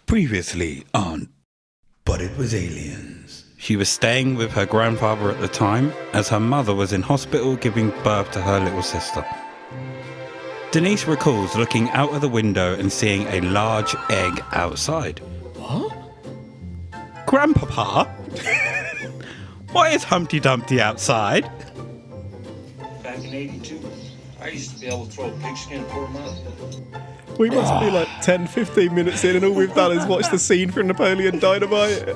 Previously on But It Was Aliens. She was staying with her grandfather at the time as her mother was in hospital giving birth to her little sister. Denise recalls looking out of the window and seeing a large egg outside. What? Grandpapa? Why is Humpty Dumpty outside? Back in 82, I used to be able to throw a pigskin for a month. We must be like 10, 15 minutes in and all we've done is watch the scene from Napoleon Dynamite.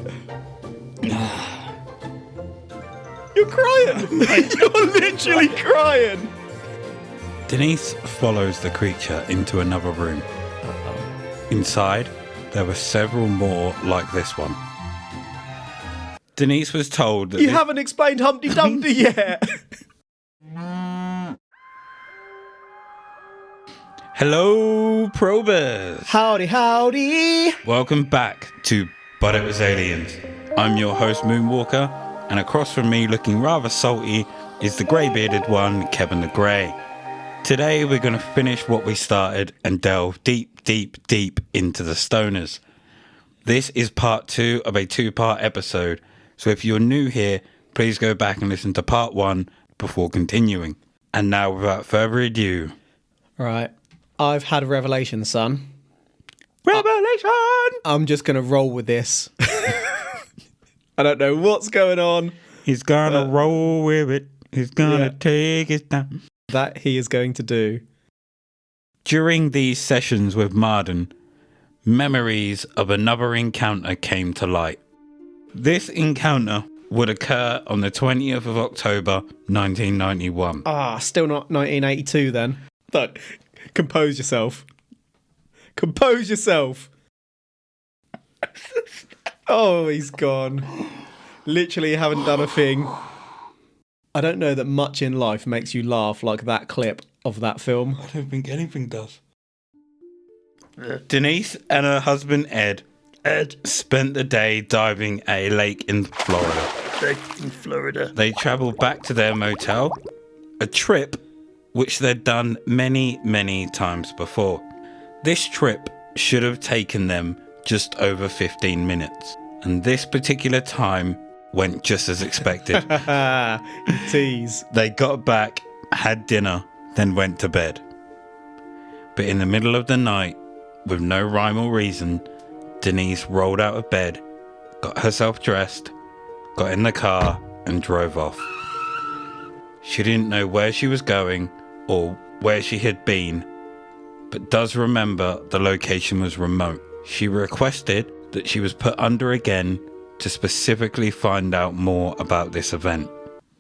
You're crying! You're literally crying! Denise follows the creature into another room. Inside, there were several more like this one. Denise was told that You haven't explained Humpty Dumpty yet! Hello, probers! Howdy, howdy! Welcome back to But It Was Aliens. I'm your host, Moonwalker, and across from me, looking rather salty, is the grey-bearded one, Kevin the Grey. Today, we're going to finish what we started and delve deep, deep, deep into the stoners. This is part 2 of a 2-part episode, so if you're new here, please go back and listen to part 1 before continuing. And now, without further ado... Right, I've had a revelation, son. Revelation! I'm just going to roll with this. I don't know what's going on. He's gonna roll with it. He's gonna take his time. That he is going to do. During these sessions with Marden, memories of another encounter came to light. This encounter would occur on the 20th of October, 1991. Still not 1982 then. Look, compose yourself. Compose yourself. Oh, he's gone. Literally haven't done a thing. I don't know that much in life makes you laugh like that clip of that film. I don't think anything does. Denise and her husband Ed spent the day diving at a lake in Florida. They travelled back to their motel, a trip which they'd done many, many times before. This trip should have taken them just over 15 minutes, and this particular time went just as expected. Tease. They got back, had dinner, then went to bed. But in the middle of the night, with no rhyme or reason, Denise rolled out of bed, got herself dressed, got in the car, and drove off. She didn't know where she was going or where she had been, but does remember the location was remote. She requested that she was put under again to specifically find out more about this event.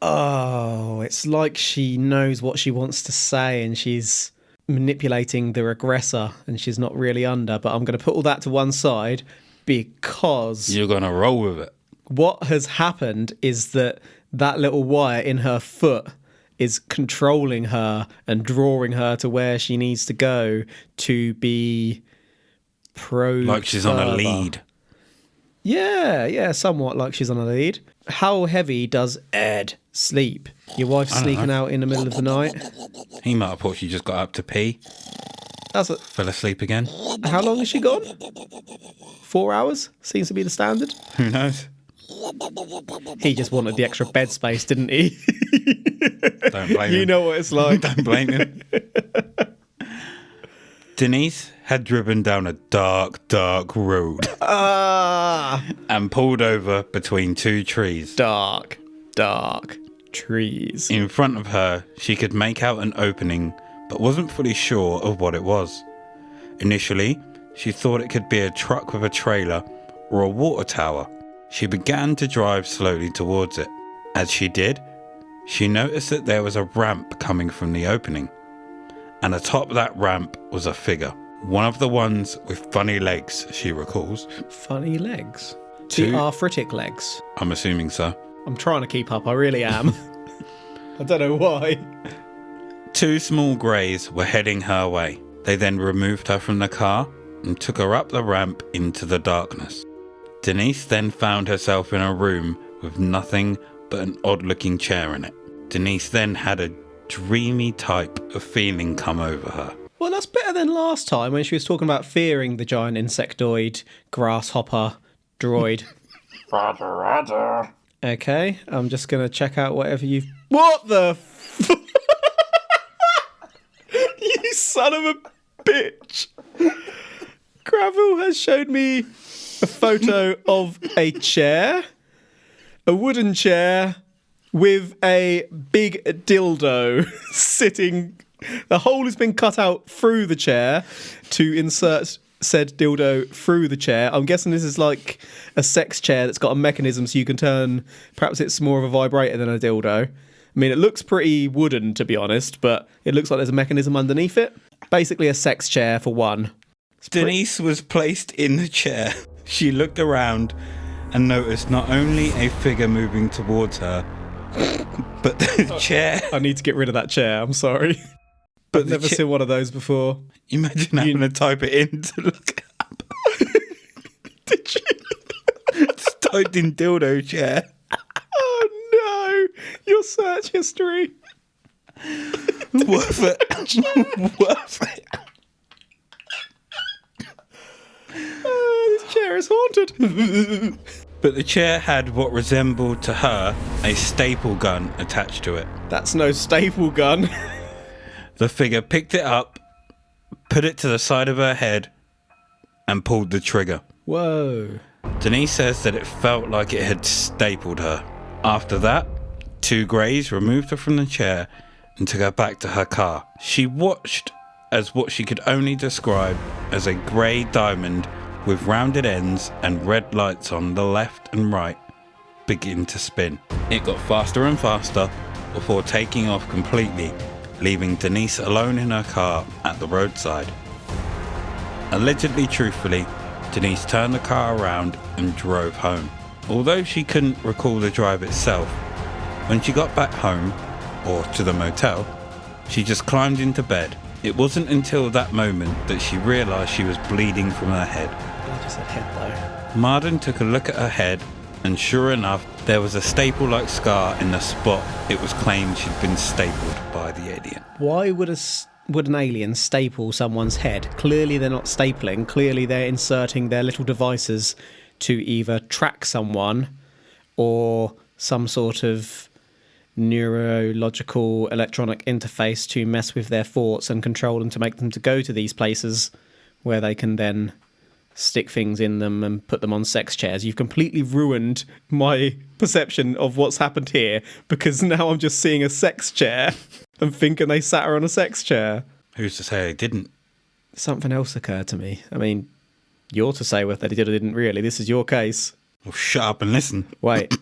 Oh, it's like she knows what she wants to say and she's manipulating the regressor and she's not really under, but I'm going to put all that to one side because... You're going to roll with it. What has happened is that little wire in her foot is controlling her and drawing her to where she needs to go to be probed like she's on a lead. Yeah, somewhat like she's on a lead. How heavy does Ed sleep? Your wife's sneaking out in the middle of the night. He might have thought she just got up to pee. Fell asleep again. How long has she gone? 4 hours? Seems to be the standard. Who knows? He just wanted the extra bed space, didn't he? Don't blame him. You know what it's like. Don't blame him. Denise had driven down a dark, dark road and pulled over between two trees. Dark trees. In front of her, she could make out an opening, but wasn't fully sure of what it was. Initially, she thought it could be a truck with a trailer or a water tower. She began to drive slowly towards it. As she did, she noticed that there was a ramp coming from the opening, and atop that ramp was a figure. One of the ones with funny legs, she recalls. Funny legs? Two- The arthritic legs. I'm assuming so. I'm trying to keep up, I really am. I don't know why. 2 small greys were heading her way. They then removed her from the car and took her up the ramp into the darkness. Denise then found herself in a room with nothing but an odd-looking chair in it. Denise then had a dreamy type of feeling come over her. Well, that's better than last time when she was talking about fearing the giant insectoid grasshopper droid. Roger. Okay, I'm just going to check out whatever you've... What the... You son of a bitch. Gravel has showed me a photo of a chair, a wooden chair with a big dildo sitting... The hole has been cut out through the chair to insert said dildo through the chair. I'm guessing this is like a sex chair that's got a mechanism so you can turn... Perhaps it's more of a vibrator than a dildo. I mean, it looks pretty wooden, to be honest, but it looks like there's a mechanism underneath it. Basically a sex chair for one. Denise was placed in the chair. She looked around and noticed not only a figure moving towards her, but the chair. I need to get rid of that chair, I'm sorry. But I've never seen one of those before. Imagine having to type it in to look it up. Did you? It's typed in dildo chair. Oh no! Your search history. Worth it. Worth it. Oh, this chair is haunted. But the chair had what resembled to her a staple gun attached to it. That's no staple gun. The figure picked it up, put it to the side of her head, and pulled the trigger. Whoa. Denise says that it felt like it had stapled her. After that, two greys removed her from the chair and took her back to her car. She watched as what she could only describe as a grey diamond with rounded ends and red lights on the left and right begin to spin. It got faster and faster before taking off completely, leaving Denise alone in her car at the roadside. Allegedly truthfully, Denise turned the car around and drove home. Although she couldn't recall the drive itself, when she got back home, or to the motel, she just climbed into bed. It wasn't until that moment that she realised she was bleeding from her head. I just said head though. Marden took a look at her head, and sure enough, there was a staple-like scar in the spot it was claimed she'd been stapled by the alien. Why would an alien staple someone's head? Clearly they're not stapling. Clearly they're inserting their little devices to either track someone or some sort of neurological electronic interface to mess with their thoughts and control them to make them to go to these places where they can then stick things in them and put them on sex chairs. You've completely ruined my perception of what's happened here because now I'm just seeing a sex chair and thinking they sat her on a sex chair. Who's to say they didn't? Something else occurred to me. I mean, you're to say whether they did or didn't really. This is your case. Well, shut up and listen. Wait.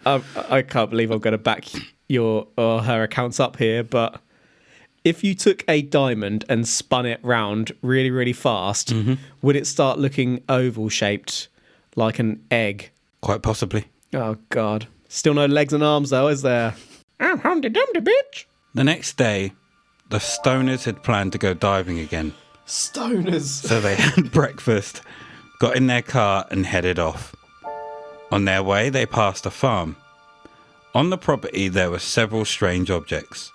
I can't believe I'm going to back your or her accounts up here, but if you took a diamond and spun it round really, really fast, would it start looking oval-shaped like an egg? Quite possibly. Oh, God. Still no legs and arms, though, is there? I'm Humpty Dumpty, bitch. The next day, the stoners had planned to go diving again. Stoners. So they had breakfast, got in their car and headed off. On their way, they passed a farm. On the property, there were several strange objects.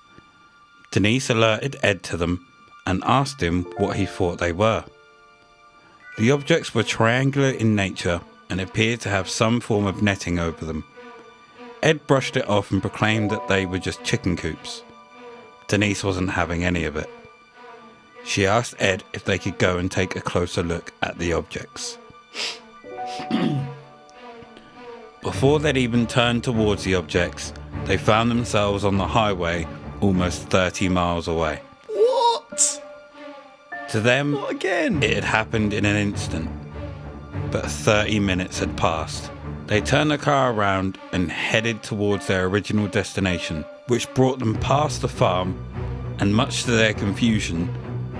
Denise alerted Ed to them and asked him what he thought they were. The objects were triangular in nature and appeared to have some form of netting over them. Ed brushed it off and proclaimed that they were just chicken coops. Denise wasn't having any of it. She asked Ed if they could go and take a closer look at the objects. Before they'd even turned towards the objects, they found themselves on the highway almost 30 miles away. What? To them, What again? it had happened in an instant, but 30 minutes had passed. They turned the car around and headed towards their original destination, which brought them past the farm, and much to their confusion,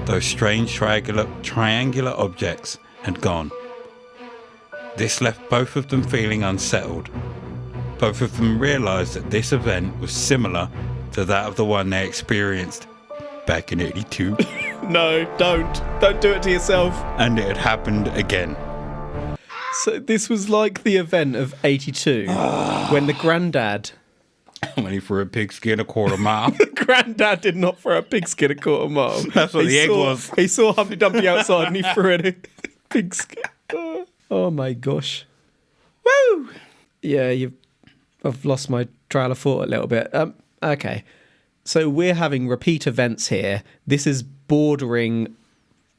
those strange triangular objects had gone. This left both of them feeling unsettled. Both of them realised that this event was similar to that of the one they experienced back in '82. No, don't. Don't do it to yourself. And it had happened again. So this was like the event of '82 when the granddad When he threw a pigskin a quarter mile. Granddad did not throw a pigskin a quarter mile. That's what the egg was. He saw Humpty Dumpty outside and he threw in a pigskin. Oh my gosh. Woo! Yeah, I've lost my trail of thought a little bit. Okay. So we're having repeat events here. This is bordering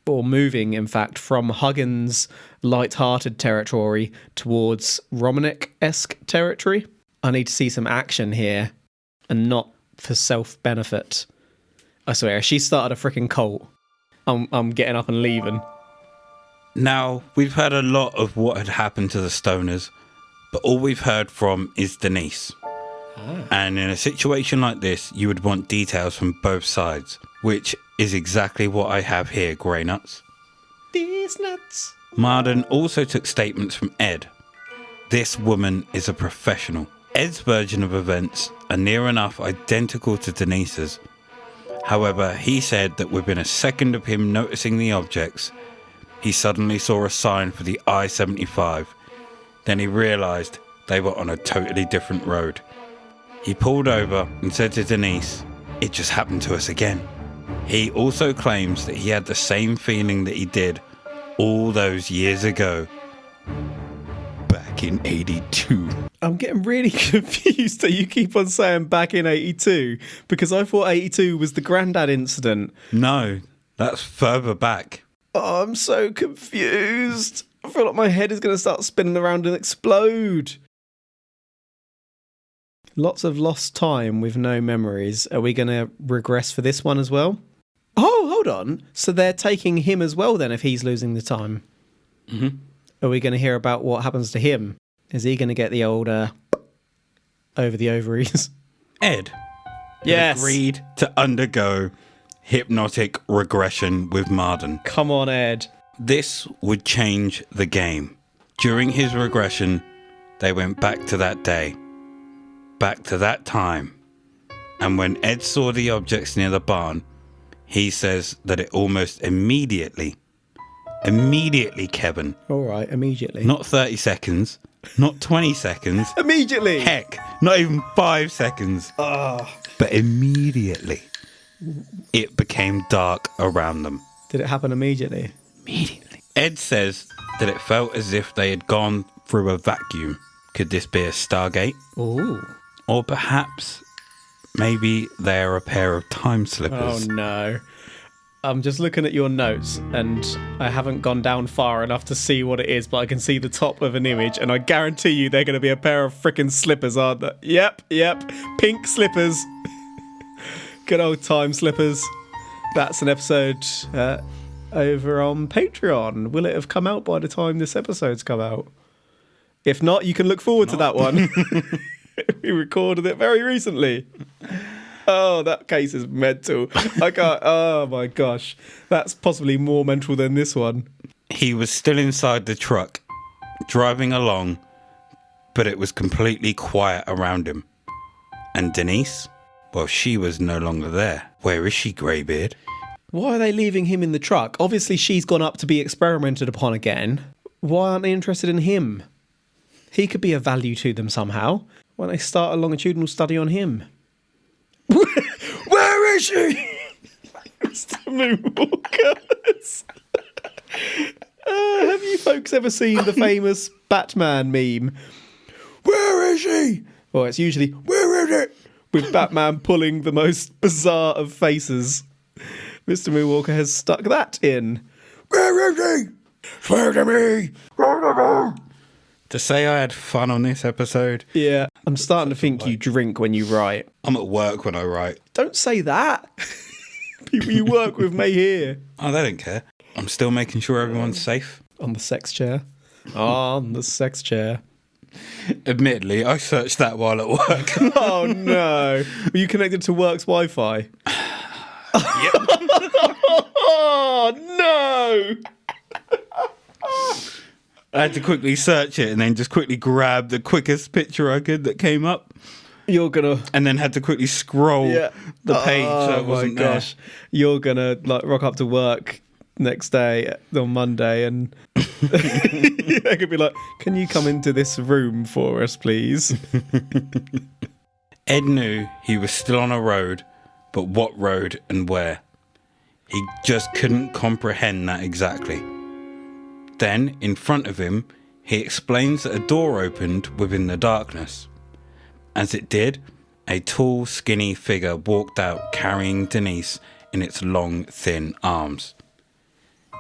or moving, in fact, from Huggins' light-hearted territory towards Romanek-esque territory. I need to see some action here and not for self-benefit. I swear, she started a freaking cult. I'm getting up and leaving. Now, we've heard a lot of what had happened to the Stoners, but all we've heard from is Denise. And in a situation like this, you would want details from both sides, which is exactly what I have here, Grey Nuts. These nuts. Marden also took statements from Ed. This woman is a professional. Ed's version of events are near enough identical to Denise's. However, he said that within a second of him noticing the objects, he suddenly saw a sign for the I-75. Then he realised they were on a totally different road. He pulled over and said to Denise, "It just happened to us again." He also claims that he had the same feeling that he did all those years ago, back in 82. I'm getting really confused that you keep on saying back in 82, because I thought 82 was the Grandad incident. No, that's further back. Oh, I'm so confused. I feel like my head is going to start spinning around and explode. Lots of lost time with no memories. Are we going to regress for this one as well? Oh, hold on. So they're taking him as well then if he's losing the time. Mm-hmm. Are we going to hear about what happens to him? Is he going to get the old over the ovaries? Ed Yes. agreed to undergo hypnotic regression with Marden. Come on, Ed. This would change the game. During his regression, they went back to that day, back to that time. And when Ed saw the objects near the barn, he says that it almost immediately, Kevin, All right, immediately. not 30 seconds, not 20 seconds, immediately. heck, not even 5 seconds, but immediately, it became dark around them. Did it happen immediately? Immediately. Ed says that it felt as if they had gone through a vacuum. Could this be a Stargate? Ooh. Or perhaps, maybe they're a pair of time Oh slippers. no. I'm just looking at your notes and I haven't gone down far enough to see what it is, but I can see the top of an image and I guarantee you they're going to be a pair of frickin' slippers, aren't they? Yep. Pink slippers. Good old time slippers. That's an episode over on Patreon. Will it have come out by the time this episode's come out? If not, you can look forward to that one. We recorded it very recently. Oh, that case is mental. I can't. Oh my gosh, that's possibly more mental than this one. He was still inside the truck, driving along, but it was completely quiet around him. And Denise? Well, she was no longer there. Where is she, Greybeard? Why are they leaving him in the truck? Obviously, she's gone up to be experimented upon again. Why aren't they interested in him? He could be of value to them somehow. Why don't they start a longitudinal study on him? Where is she? Mr. Moonwalker. Have you folks ever seen the famous Batman meme? Where is she? Well, it's usually, where is it? With Batman pulling the most bizarre of faces. Mr. Moonwalker has stuck that in. Where is he? Swear to me. Swear to me. To say I had fun on this episode, Yeah, I'm starting to think you drink when you write. I'm at work when I write. Don't say that. People you work with may hear. Oh, they don't care. I'm still making sure everyone's safe. On the sex chair. On the sex chair. Admittedly, I searched that while at work. Oh no. Were you connected to work's Wi-Fi? Yep. Oh no. I had to quickly search it and then just quickly grab the quickest picture I could that came up. You're gonna And then had to quickly scroll the page so it wasn't my gosh. You're gonna like rock up to work next day on Monday and I could be like, can you come into this room for us, please? there. Ed knew he was still on a road, but what road and where? He just couldn't comprehend that exactly. Then, in front of him, he explains that a door opened within the darkness. As it did, a tall, skinny figure walked out carrying Denise in its long, thin arms.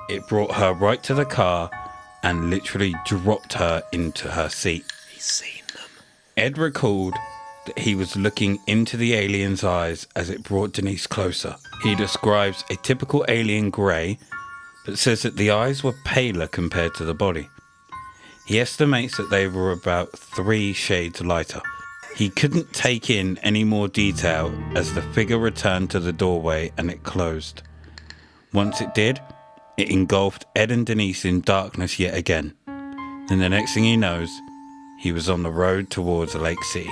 It brought her right to the car and literally dropped her into her seat. He's seen them. Ed recalled that he was looking into the alien's eyes as it brought Denise closer. He describes a typical alien grey, but says that the eyes were paler compared to the body. He estimates that they were about 3 shades lighter. He couldn't take in any more detail as the figure returned to the doorway and it closed. Once it did, it engulfed Ed and Denise in darkness yet again. And the next thing he knows, he was on the road towards Lake City.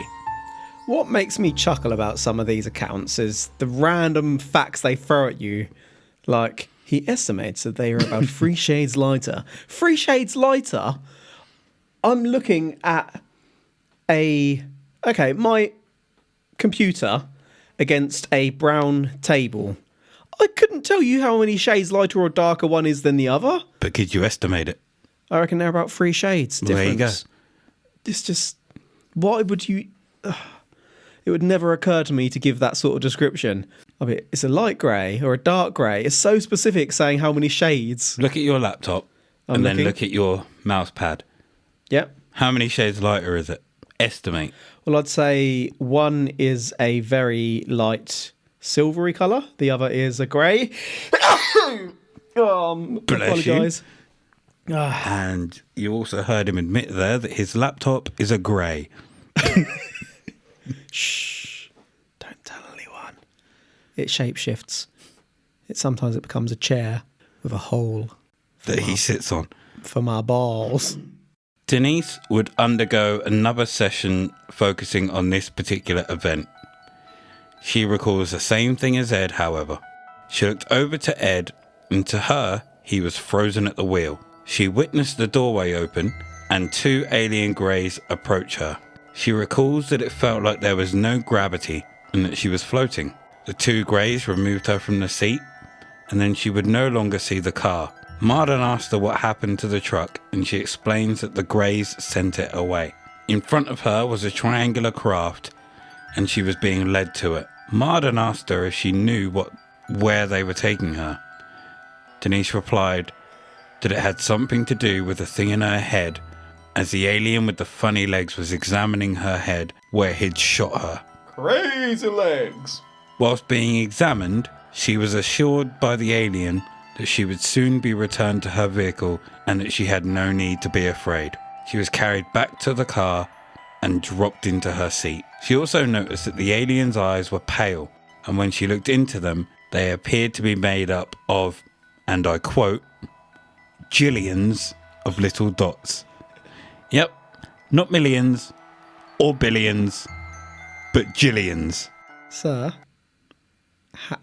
What makes me chuckle about some of these accounts is the random facts they throw at you. Like, he estimates that they are about 3 shades lighter. 3 shades lighter? I'm looking at my computer against a brown table. I couldn't tell you how many shades lighter or darker one is than the other. But could you estimate it? I reckon they're about 3 shades difference. There you go. It's just, why would you... It would never occur to me to give that sort of description. I mean, it's a light grey or a dark grey. It's so specific saying how many shades. Look at your laptop and then look at your mouse pad. Yep. How many shades lighter is it? Estimate. Well, I'd say one is a very light silvery colour. The other is a grey. Bless you. Apologise. And you also heard him admit there that his laptop is a grey. Shh. Don't tell anyone. It shapeshifts. Sometimes it becomes a chair with a hole That he sits on. for my balls. Denise would undergo another session focusing on this particular event. She recalls the same thing as Ed, however. She looked over to Ed, and to her, he was frozen at the wheel. She witnessed the doorway open, and 2 alien greys approach her. She recalls that it felt like there was no gravity, and that she was floating. The 2 greys removed her from the seat, and then she would no longer see the car. Marden asked her what happened to the truck, and she explains that the greys sent it away. In front of her was a triangular craft, and she was being led to it. Marden asked her if she knew where they were taking her. Denise replied that it had something to do with the thing in her head, as the alien with the funny legs was examining her head where he'd shot her. Crazy legs. Whilst being examined, she was assured by the alien that she would soon be returned to her vehicle and that she had no need to be afraid. She was carried back to the car and dropped into her seat. She also noticed that the alien's eyes were pale, and when she looked into them, they appeared to be made up of, and I quote, jillions of little dots. Yep, not millions or billions, but jillions. Sir,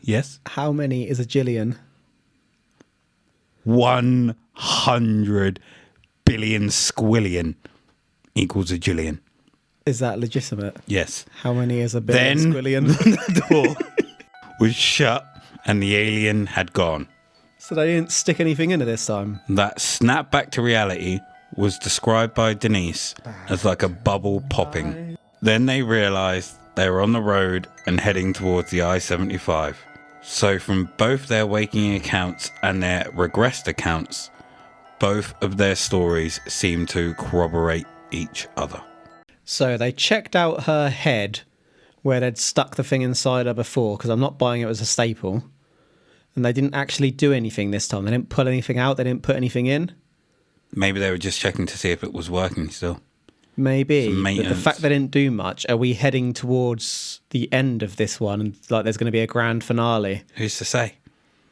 Yes? how many is a jillion? 100 billion squillion equals a jillion. Is that legitimate? Yes. How many is a billion Then squillion? the door was shut and the alien had gone. So they didn't stick anything in it this time? That snap back to reality was described by Denise as like a bubble popping. Then they realised they were on the road and heading towards the I-75. So from both their waking accounts and their regressed accounts, both of their stories seem to corroborate each other. So they checked out her head where they'd stuck the thing inside her before, because I'm not buying it as a staple. And they didn't actually do anything this time. They didn't pull anything out. They didn't put anything in. Maybe they were just checking to see if it was working still. Maybe. Some But the maintenance. fact they didn't do much, are we heading towards the end of this one? And like there's going to be a grand finale? Who's to say?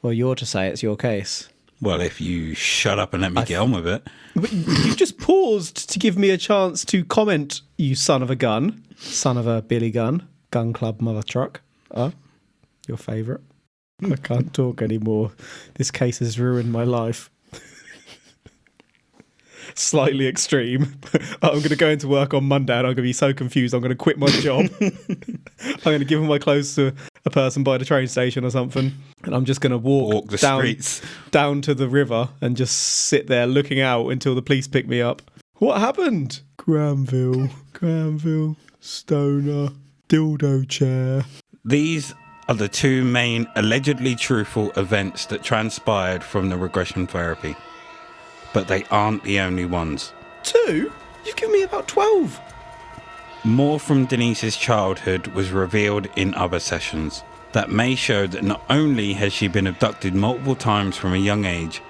Well, you're to say it's your case. Well, if you shut up and let me get on with it. But you just paused to give me a chance to comment, you son of a gun. Son of a Billy Gun. Gun Club Mother Truck. Your favourite. I can't talk anymore. This case has ruined my life. slightly extreme. I'm going to go into work on Monday and I'm going to be so confused. I'm going to quit my job. I'm going to give my clothes to a person by the train station or something. And I'm just going to walk the down, streets. down to the river and just sit there looking out until the police pick me up. What happened? Granville, stoner, dildo chair. These are the two main allegedly truthful events that transpired from the regression therapy. But they aren't the only ones. 2? You've given me about 12. More from Denise's childhood was revealed in other sessions that may show that not only has she been abducted multiple times from a young age,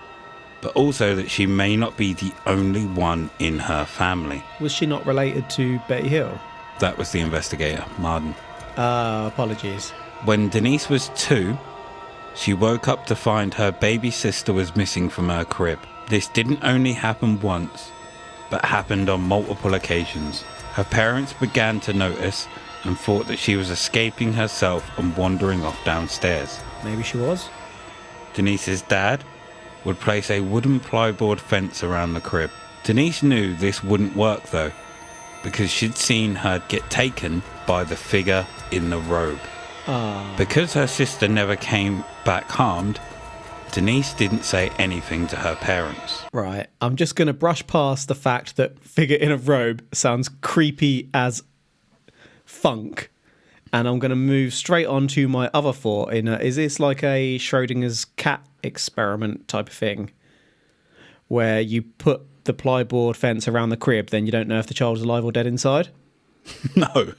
but also that she may not be the only one in her family. Was she not related to Betty Hill? That was the investigator, Marden. Apologies. When Denise was 2, she woke up to find her baby sister was missing from her crib. This didn't only happen once, but happened on multiple occasions. Her parents began to notice and thought that she was escaping herself and wandering off downstairs. Maybe she was. Denise's dad would place a wooden plyboard fence around the crib. Denise knew this wouldn't work though, because she'd seen her get taken by the figure in the robe. Because her sister never came back harmed, Denise didn't say anything to her parents. Right. I'm just going to brush past the fact that figure in a robe sounds creepy as funk. And I'm going to move straight on to my other thought. Is this like a Schrodinger's cat experiment type of thing? Where you put the plyboard fence around the crib, then you don't know if the child's alive or dead inside? No.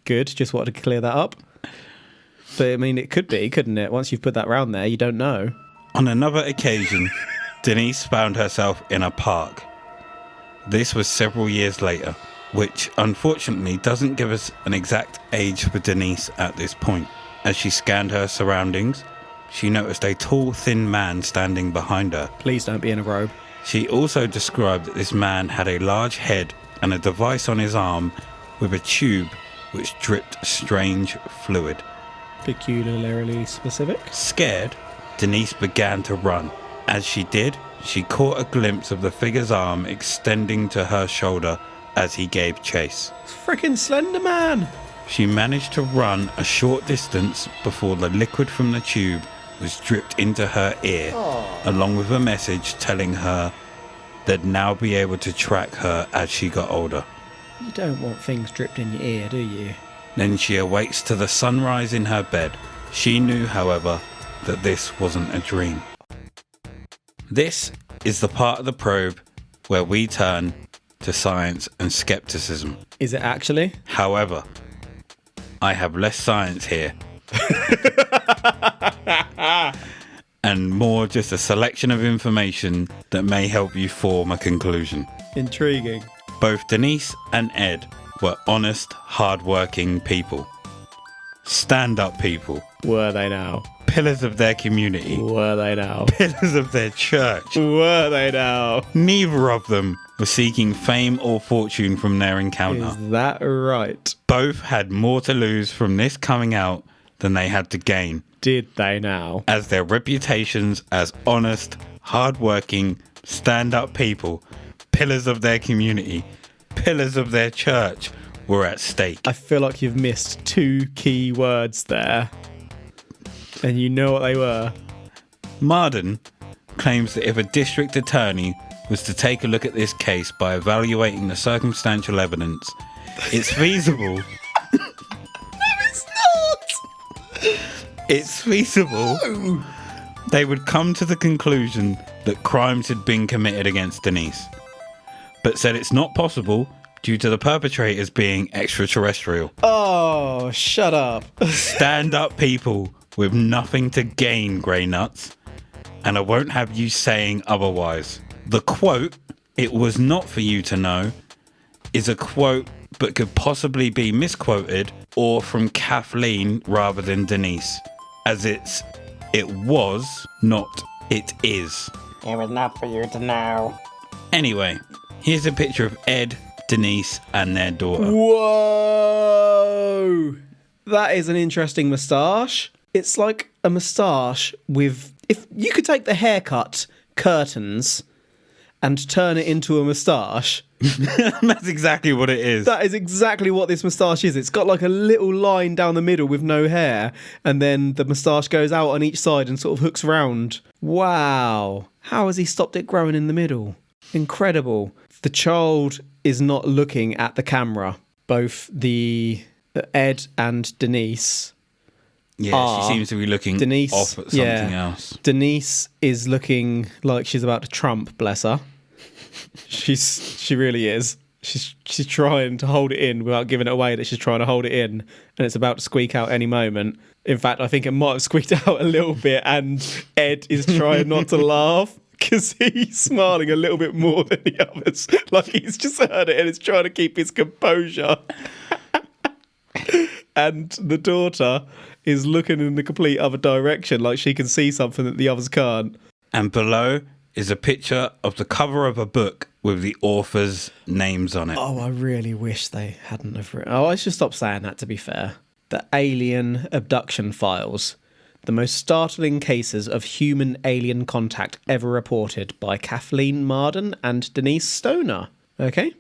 Good. Just wanted to clear that up. But, I mean, it could be, couldn't it? Once you've put that round there, you don't know. On another occasion, Denise found herself in a park. This was several years later, which unfortunately doesn't give us an exact age for Denise at this point. As she scanned her surroundings, she noticed a tall, thin man standing behind her. Please don't be in a robe. She also described that this man had a large head and a device on his arm with a tube which dripped strange fluid. Peculiarly specific. Scared, Denise began to run. As she did, she caught a glimpse of the figure's arm extending to her shoulder as he gave chase. Frickin' Slender Man! She managed to run a short distance before the liquid from the tube was dripped into her ear, along with a message telling her they'd now be able to track her as she got older. You don't want things dripped in your ear, do you? Then she awakes to the sunrise in her bed. She knew, however, that this wasn't a dream. This is the part of the probe where we turn to science and skepticism. Is it actually? However, I have less science here. And more just a selection of information that may help you form a conclusion. Intriguing. Both Denise and Ed were honest, hard-working people. Stand-up people. Were they now? Pillars of their community. Were they now? Pillars of their church. Were they now? Neither of them were seeking fame or fortune from their encounter. Is that right? Both had more to lose from this coming out than they had to gain, Did they now? as their reputations as honest, hard-working, stand-up people, pillars of their community, pillars of their church, were at stake. I feel like you've missed 2 key words there. And you know what they were. Marden claims that if a district attorney was to take a look at this case by evaluating the circumstantial evidence, it's feasible. It's feasible they would come to the conclusion that crimes had been committed against Denise, but said it's not possible due to the perpetrators being extraterrestrial. Oh, shut up. Stand-up people with nothing to gain, grey nuts, and I won't have you saying otherwise. The quote, "It was not for you to know," is a quote but could possibly be misquoted or from Kathleen rather than Denise, as it was, not it is. It was not for you to know. Anyway, here's a picture of Ed, Denise, and their daughter. Whoa! That is an interesting moustache. It's like a moustache with... If you could take the haircut curtains and turn it into a moustache. That's exactly what it is. That is exactly what this moustache is. It's got like a little line down the middle with no hair, and then the moustache goes out on each side and sort of hooks round. Wow. How has he stopped it growing in the middle? Incredible. The child is not looking at the camera. Both the Ed and Denise. Yeah, she seems to be looking Denise, off at something else. Denise is looking like she's about to trump, bless her. She really is. She's trying to hold it in without giving it away that she's trying to hold it in, and it's about to squeak out any moment. In fact, I think it might have squeaked out a little bit, and Ed is trying not to laugh because he's smiling a little bit more than the others. Like he's just heard it and is trying to keep his composure. And the daughter is looking in the complete other direction, like she can see something that the others can't. And below is a picture of the cover of a book with the author's names on it. Oh, I really wish they hadn't have written. Oh, I should stop saying that, to be fair. The Alien Abduction Files. The most startling cases of human-alien contact ever reported by Kathleen Marden and Denise Stoner. Okay.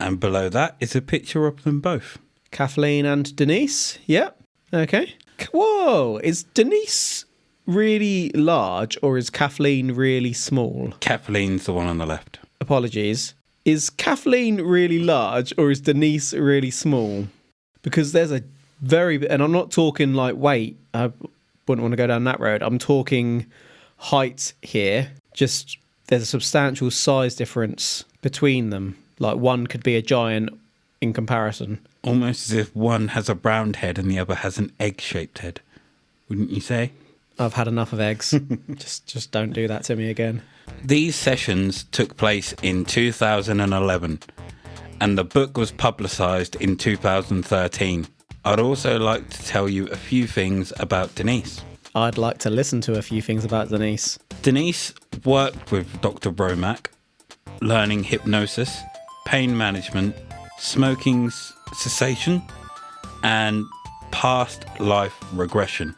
And below that is a picture of them both. Kathleen and Denise. Yep. Okay. Whoa. Is Denise really large or is Kathleen really small? Kathleen's the one on the left. Apologies. Is Kathleen really large or is Denise really small? Because there's a very... And I'm not talking like weight. I wouldn't want to go down that road. I'm talking height here. Just there's a substantial size difference between them. Like one could be a giant in comparison. Almost as if one has a round head and the other has an egg-shaped head. Wouldn't you say? I've had enough of eggs. just don't do that to me again. These sessions took place in 2011 and the book was publicised in 2013. I'd also like to tell you a few things about Denise. I'd like to listen to a few things about Denise. Denise worked with Dr. Bromack, learning hypnosis, pain management, smoking cessation, and past life regression.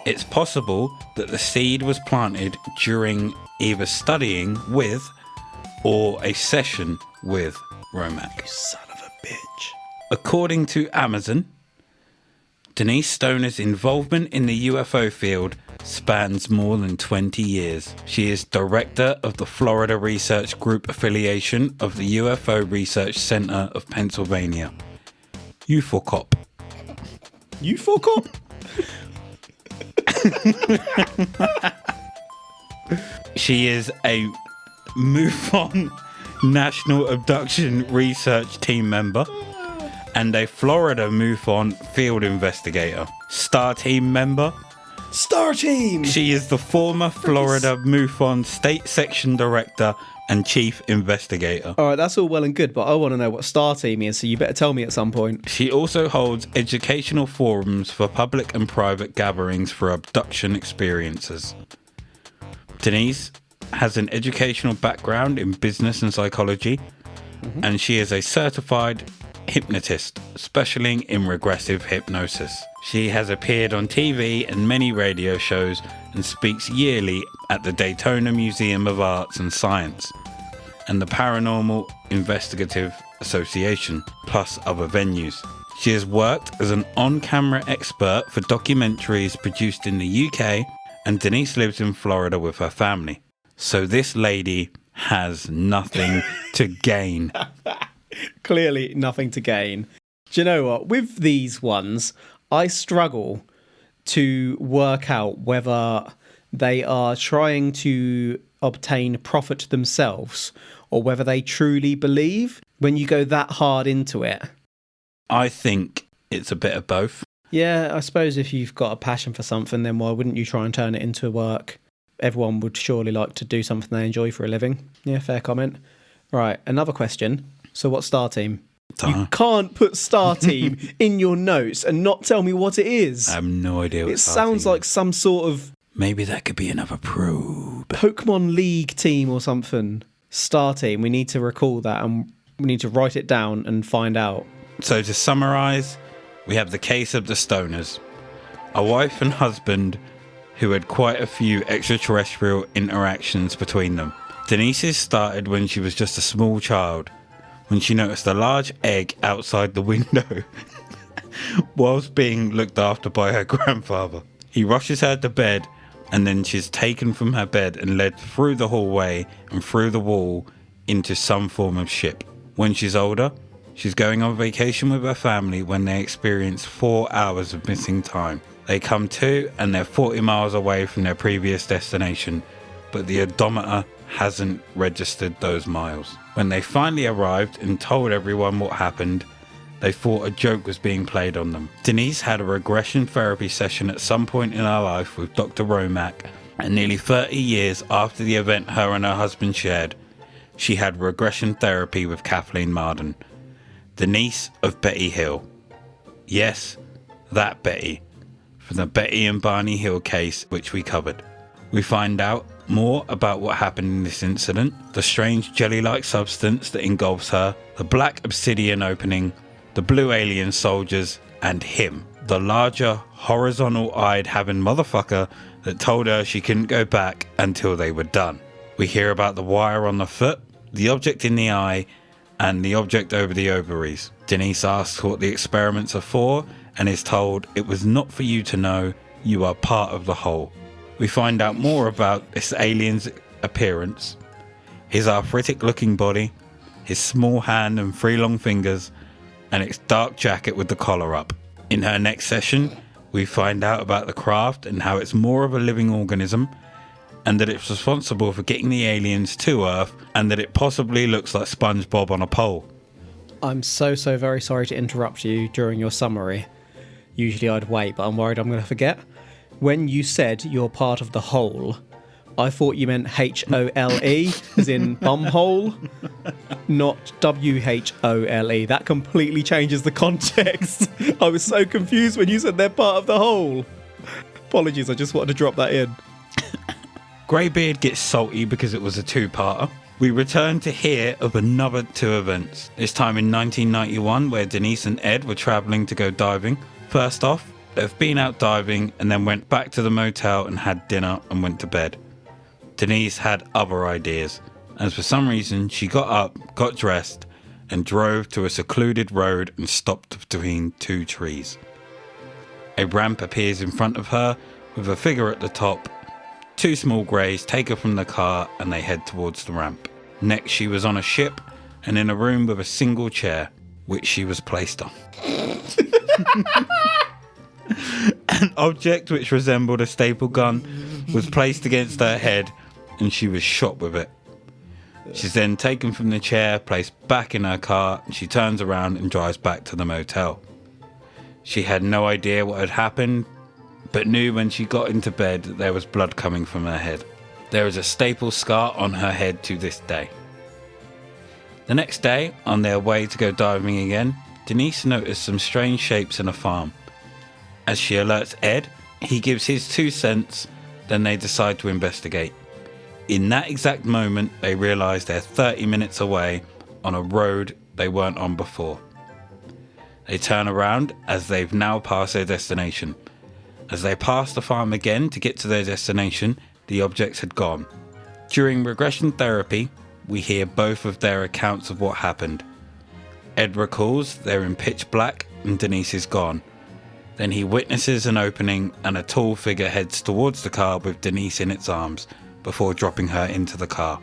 It's possible that the seed was planted during either studying with or a session with Bromack. Son of a bitch. According to Amazon, Denise Stoner's involvement in the UFO field spans more than 20 years. She is director of the Florida Research Group affiliation of the UFO Research Center of Pennsylvania. UFOCOP. UFOCOP? She is a MUFON National Abduction Research Team member and a Florida MUFON field investigator. STAR Team member. Star Team! She is the former Florida MUFON State Section Director and Chief Investigator. All right, that's all well and good, but I want to know what Star Team is, so you better tell me at some point. She also holds educational forums for public and private gatherings for abduction experiences. Denise has an educational background in business and psychology, and she is a certified hypnotist, specializing in regressive hypnosis. She has appeared on TV and many radio shows and speaks yearly at the Daytona Museum of Arts and Science and the Paranormal Investigative Association, plus other venues. She has worked as an on-camera expert for documentaries produced in the UK, and Denise lives in Florida with her family. So this lady has nothing to gain. Clearly nothing to gain. Do you know what? With these ones, I struggle to work out whether they are trying to obtain profit themselves or whether they truly believe when you go that hard into it. I think it's a bit of both. Yeah, I suppose if you've got a passion for something, then why wouldn't you try and turn it into work? Everyone would surely like to do something they enjoy for a living. Yeah, fair comment. Right, another question. So what's Star Team? You can't put Star Team in your notes and not tell me what it is. I have no idea what It Star sounds Team like is. some sort of Maybe that could be another probe. Pokemon League team or something. Star Team. We need to recall that and we need to write it down and find out. So to summarise, we have the case of the Stoners. A wife and husband who had quite a few extraterrestrial interactions between them. Denise's started when she was just a small child, when she noticed a large egg outside the window whilst being looked after by her grandfather. He rushes her to bed, and then she's taken from her bed and led through the hallway and through the wall into some form of ship. When she's older, she's going on vacation with her family when they experience 4 hours of missing time. They come to and they're 40 miles away from their previous destination, but the odometer hasn't registered those miles. When they finally arrived and told everyone what happened, they thought a joke was being played on them. Denise had a regression therapy session at some point in her life with Dr. Romack, and nearly 30 years after the event her and her husband shared, she had regression therapy with Kathleen Marden, the niece of Betty Hill. Yes, that Betty, from the Betty and Barney Hill case which we covered. We find out more about what happened in this incident, the strange jelly-like substance that engulfs her, the black obsidian opening, the blue alien soldiers, and him, the larger, horizontal-eyed having motherfucker that told her she couldn't go back until they were done. We hear about the wire on the foot, the object in the eye, and the object over the ovaries. Denise asks what the experiments are for and is told it was not for you to know, you are part of the whole. We find out more about this alien's appearance, his arthritic-looking body, his small hand and 3 long fingers, and its dark jacket with the collar up. In her next session, we find out about the craft and how it's more of a living organism, and that it's responsible for getting the aliens to Earth, and that it possibly looks like SpongeBob on a pole. I'm so very sorry to interrupt you during your summary. Usually I'd wait, but I'm worried I'm going to forget. When you said you're part of the whole, I thought you meant H-O-L-E, as in bumhole, not W-H-O-L-E. That completely changes the context. I was so confused when you said they're part of the whole. Apologies, I just wanted to drop that in. Greybeard gets salty because it was a 2-parter. We return to hear of another 2 events, this time in 1991 where Denise and Ed were travelling to go diving. First off, they've been out diving and then went back to the motel and had dinner and went to bed. Denise had other ideas, as for some reason she got up, got dressed, and drove to a secluded road and stopped between 2 trees. A ramp appears in front of her with a figure at the top. 2 small greys take her from the car and they head towards the ramp. Next she was on a ship and in a room with a single chair, which she was placed on. An object which resembled a staple gun was placed against her head and she was shot with it. She's then taken from the chair, placed back in her car, and she turns around and drives back to the motel. She had no idea what had happened, but knew when she got into bed that there was blood coming from her head. There is a staple scar on her head to this day. The next day, on their way to go diving again, Denise noticed some strange shapes in a farm. As she alerts Ed, he gives his 2 cents, then they decide to investigate. In that exact moment, they realise they're 30 minutes away on a road they weren't on before. They turn around as they've now passed their destination. As they pass the farm again to get to their destination, the objects had gone. During regression therapy, we hear both of their accounts of what happened. Ed recalls they're in pitch black and Denise is gone. Then he witnesses an opening and a tall figure heads towards the car with Denise in its arms before dropping her into the car.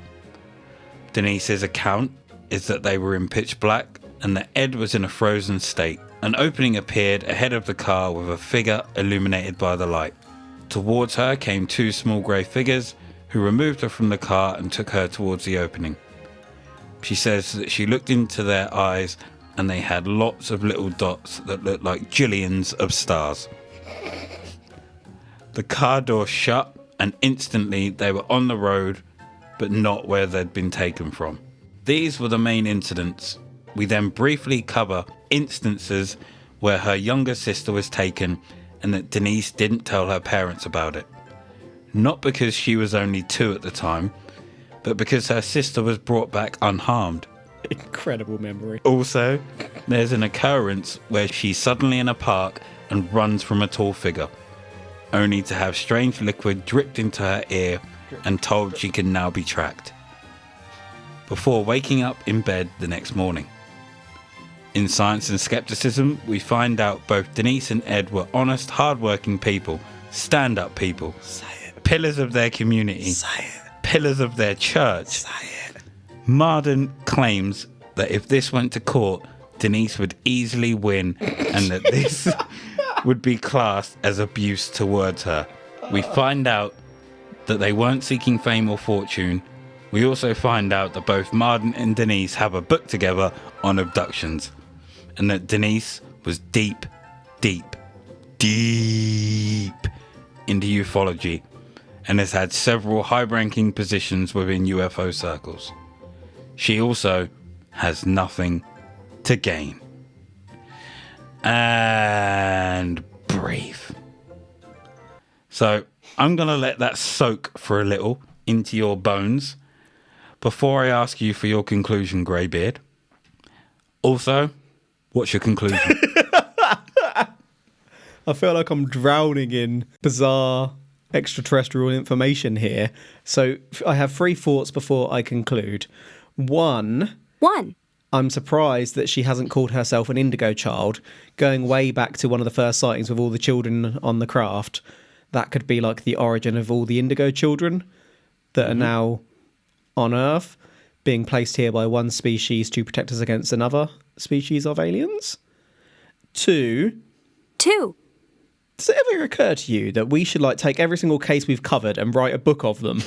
Denise's account is that they were in pitch black and that Ed was in a frozen state. An opening appeared ahead of the car with a figure illuminated by the light. Towards her came 2 small grey figures who removed her from the car and took her towards the opening. She says that she looked into their eyes and they had lots of little dots that looked like jillions of stars. The car door shut and instantly they were on the road, but not where they'd been taken from. These were the main incidents. We then briefly cover instances where her younger sister was taken and that Denise didn't tell her parents about it. Not because she was only 2 at the time, but because her sister was brought back unharmed. Incredible memory. Also, there's an occurrence where she's suddenly in a park and runs from a tall figure, only to have strange liquid dripped into her ear and told she can now be tracked. before waking up in bed the next morning. In Science and Skepticism, we find out both Denise and Ed were honest, hard-working people, stand-up people, pillars of their community, pillars of their church. Marden claims that if this went to court, Denise would easily win and that this would be classed as abuse towards her. We find out that they weren't seeking fame or fortune. We also find out that both Marden and Denise have a book together on abductions, and that Denise was deep into ufology and has had several high-ranking positions within UFO circles. She also has nothing to gain. And breathe. So I'm going to let that soak for a little into your bones before I ask you for your conclusion, Greybeard. Also, what's your conclusion? I feel like I'm drowning in bizarre extraterrestrial information here. So I have 3 thoughts before I conclude. One. I'm surprised that she hasn't called herself an indigo child. Going way back to one of the first sightings with all the children on the craft, that could be like the origin of all the indigo children that are now on Earth, being placed here by one species to protect us against another species of aliens. 2. Does it ever occur to you that we should take every single case we've covered and write a book of them?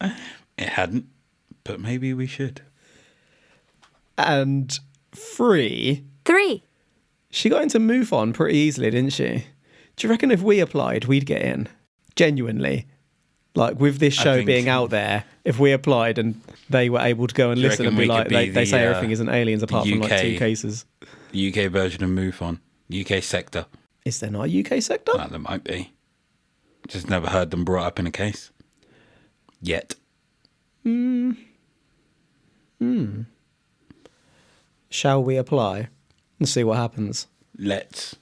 It hadn't, but maybe we should. And 3. She got into MUFON pretty easily, didn't she? Do you reckon if we applied, we'd get in? Genuinely. With this show being out there, if we applied and they were able to go and listen and be like, they say everything isn't aliens apart from 2 cases. The UK version of MUFON. UK sector. Is there not a UK sector? There might be. Just never heard them brought up in a case. Yet. Shall we apply and see what happens? Let's.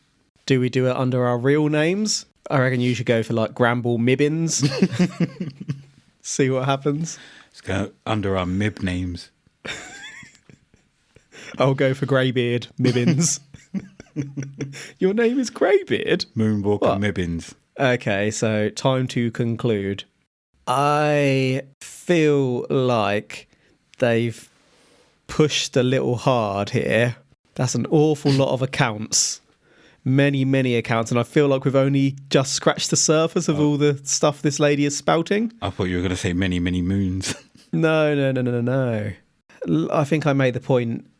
Do we do it under our real names? I reckon you should go for Gramble Mibbins. See what happens. Let's go under our Mib names. I'll go for Greybeard Mibbins. Your name is Greybeard? Moonwalker What? Mibbins. Okay, so time to conclude. I feel like they've pushed a little hard here. That's an awful lot of accounts. Many accounts, and I feel like we've only just scratched the surface of all the stuff this lady is spouting. I thought you were going to say many moons. No. I think I made the point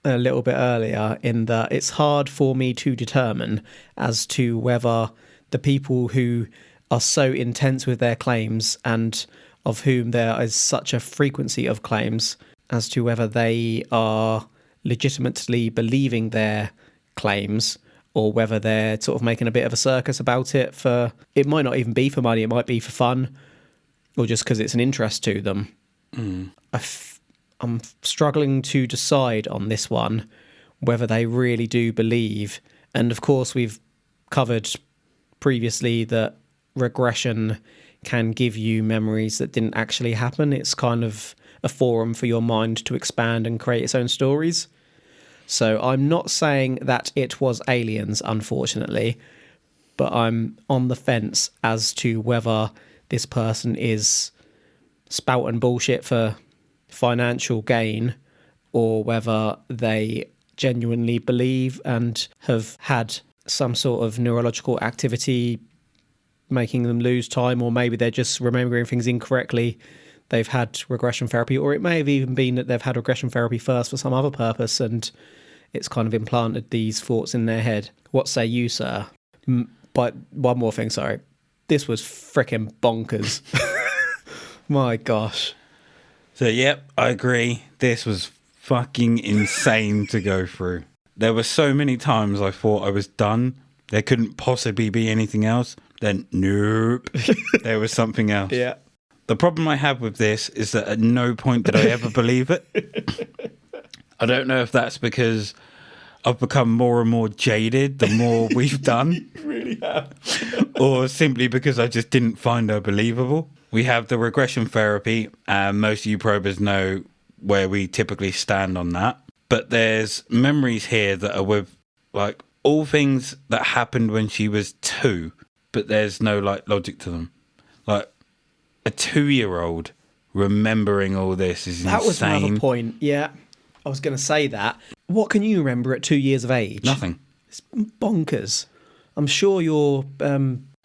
a little bit earlier in that it's hard for me to determine as to whether the people who are so intense with their claims and of whom there is such a frequency of claims as to whether they are legitimately believing their claims or whether they're sort of making a bit of a circus about it. It might not even be for money, it might be for fun or just because it's an interest to them. I'm struggling to decide on this one whether they really do believe. And of course, we've covered previously that regression can give you memories that didn't actually happen. It's kind of a forum for your mind to expand and create its own stories. So I'm not saying that it was aliens, unfortunately, but I'm on the fence as to whether this person is spouting bullshit for financial gain or whether they genuinely believe and have had some sort of neurological activity making them lose time, or maybe they're just remembering things incorrectly. They've had regression therapy, or it may have even been that they've had regression therapy first for some other purpose and it's kind of implanted these thoughts in their head. What say you, sir? But one more thing, sorry. This was frickin' bonkers. My gosh. So, yep, I agree. This was fucking insane to go through. There were so many times I thought I was done. There couldn't possibly be anything else. Then, nope, there was something else. Yeah. The problem I have with this is that at no point did I ever believe it. I don't know if that's because I've become more and more jaded the more we've done. You really have. Or simply because I just didn't find her believable. we have the regression therapy, and most of you probers know where we typically stand on that. But there's memories here that are with, like, all things that happened when she was 2, but there's no, like, logic to them. Like, a 2-year-old remembering all this is That was my insane. other point. Yeah, I was going to say that. What can you remember at 2 years of age? Nothing. It's bonkers. I'm sure your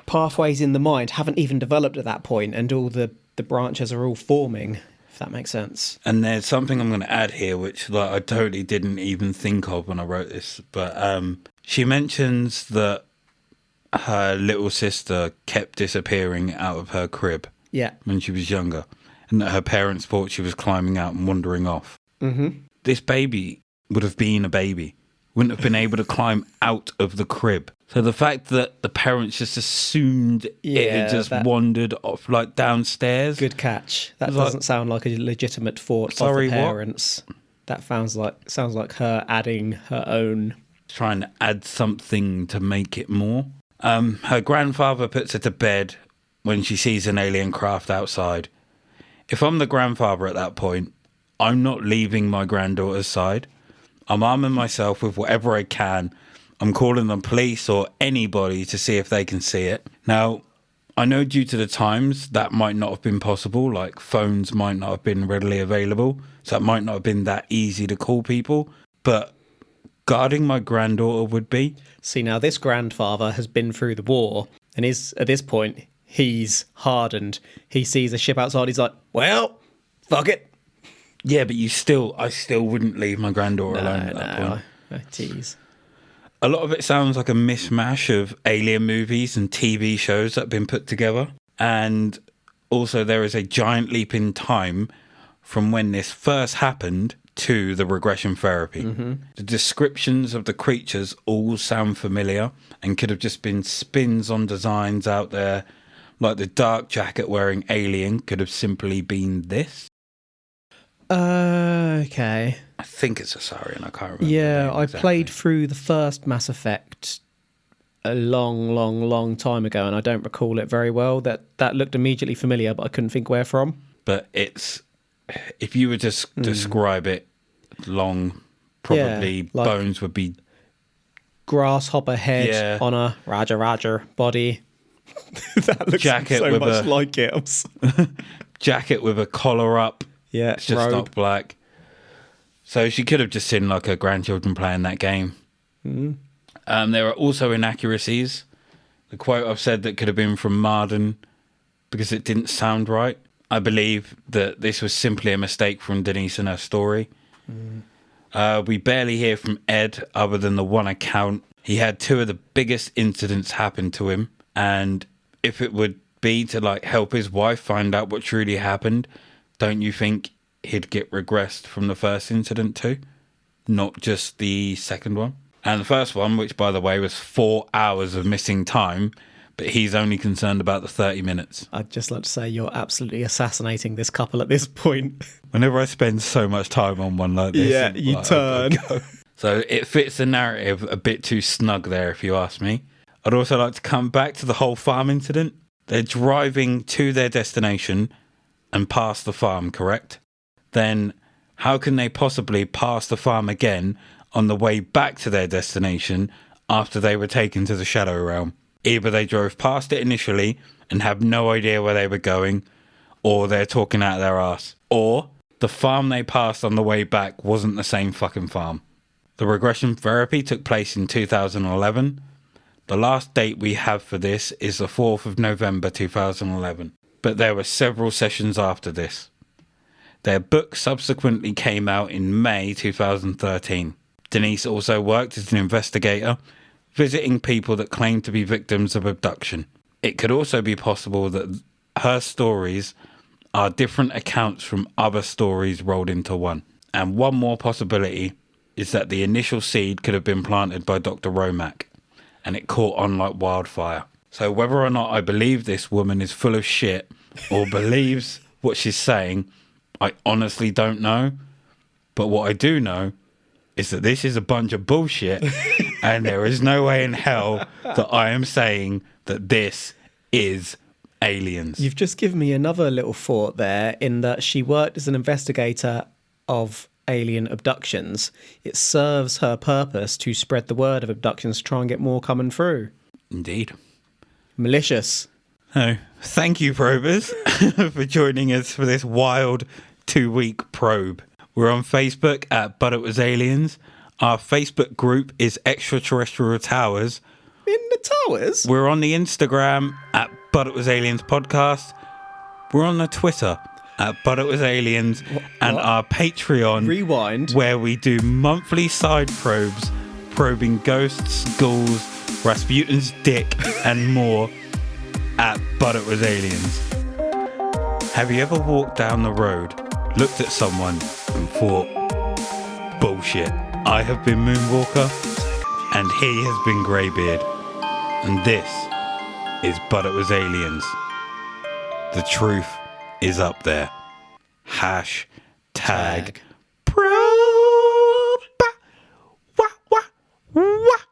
pathways in the mind haven't even developed at that point, and all the branches are all forming, if that makes sense. And there's something I'm going to add here, which like I totally didn't even think of when I wrote this. But she mentions that her little sister kept disappearing out of her crib Yeah. when she was younger, and that her parents thought she was climbing out and wandering off. Mm-hmm. This baby would have been a baby, wouldn't have been able to climb out of the crib. So the fact that the parents just assumed it Yeah, had just that- wandered off, like, downstairs. Good catch. That It's like- doesn't sound like a legitimate thought Sorry, of the what? parents. That sounds like her adding her own. Trying to add something to make it more. Her grandfather puts her to bed when she sees an alien craft outside. If I'm the grandfather at that point, I'm not leaving my granddaughter's side. I'm arming myself with whatever I can. I'm calling the police or anybody to see if they can see it. Now, I know due to the times that might not have been possible, like phones might not have been readily available, so it might not have been that easy to call people, but guarding my granddaughter would be. See, now this grandfather has been through the war, and is at this point he's hardened. He sees a ship outside. He's like, "Well, fuck it." Yeah, but I still wouldn't leave my granddaughter alone at that point. I tease. A lot of it sounds like a mishmash of alien movies and TV shows that have been put together. And also there is a giant leap in time from when this first happened to the regression therapy. The descriptions of the creatures all sound familiar and could have just been spins on designs out there. Like the dark jacket wearing alien could have simply been this. Okay. I think it's a Saurian, I can't remember. Yeah, the name I exactly. played through the first Mass Effect a long time ago, and I don't recall it very well. That looked immediately familiar, but I couldn't think where from. But it's, if you were to describe it long, probably Yeah, like- bones would be Grasshopper head Yeah. on a Roger body. That looks Jacket so with much a- like it. jacket with a collar up. Yeah, It's just robe. not black. So she could have just seen like her grandchildren playing that game. There are also inaccuracies. The quote I've said that could have been from Marden because it didn't sound right. I believe that this was simply a mistake from Denise and her story. We barely hear from Ed other than the one account. He had 2 of the biggest incidents happen to him. And if it would be to like help his wife find out what truly happened, don't you think he'd get regressed from the first incident too? Not just the second one? And the first one, which by the way was 4 hours of missing time, but he's only concerned about the 30 minutes. I'd just like to say you're absolutely assassinating this couple at this point. Whenever I spend so much time on one like this, Yeah, I'm you like, turn. So it fits the narrative a bit too snug there, if you ask me. I'd also like to come back to the whole farm incident. They're driving to their destination and past the farm, correct? Then how can they possibly pass the farm again on the way back to their destination after they were taken to the Shadow Realm? Either they drove past it initially and have no idea where they were going, or they're talking out of their ass. Or the farm they passed on the way back wasn't the same fucking farm. The regression therapy took place in 2011. The last date we have for this is the 4th of November 2011. But there were several sessions after this. Their book subsequently came out in May 2013. Denise also worked as an investigator, visiting people that claimed to be victims of abduction. It could also be possible that her stories are different accounts from other stories rolled into one. And one more possibility is that the initial seed could have been planted by Dr. Romack, and it caught on like wildfire. So whether or not I believe this woman is full of shit or believes what she's saying, I honestly don't know. But what I do know is that this is a bunch of bullshit and there is no way in hell that I am saying that this is aliens. You've just given me another little thought there, in that she worked as an investigator of alien abductions. It serves her purpose to spread the word of abductions, try and get more coming through. Indeed. Malicious. Oh, thank you, probers, for joining us for this wild 2-week probe. We're on Facebook at But It Was Aliens. Our Facebook group is Extraterrestrial Towers. In the towers? We're on the Instagram at But It Was Aliens Podcast. We're on the Twitter at But It Was Aliens. And what? our Patreon, Rewind. where we do monthly side probes, probing ghosts, ghouls, Rasputin's dick, and more at But It Was Aliens. Have you ever walked down the road, looked at someone, and thought, bullshit, I have been Moonwalker, and he has been Greybeard, and this is But It Was Aliens. The truth is up there. #probe. Wah, wah, wah.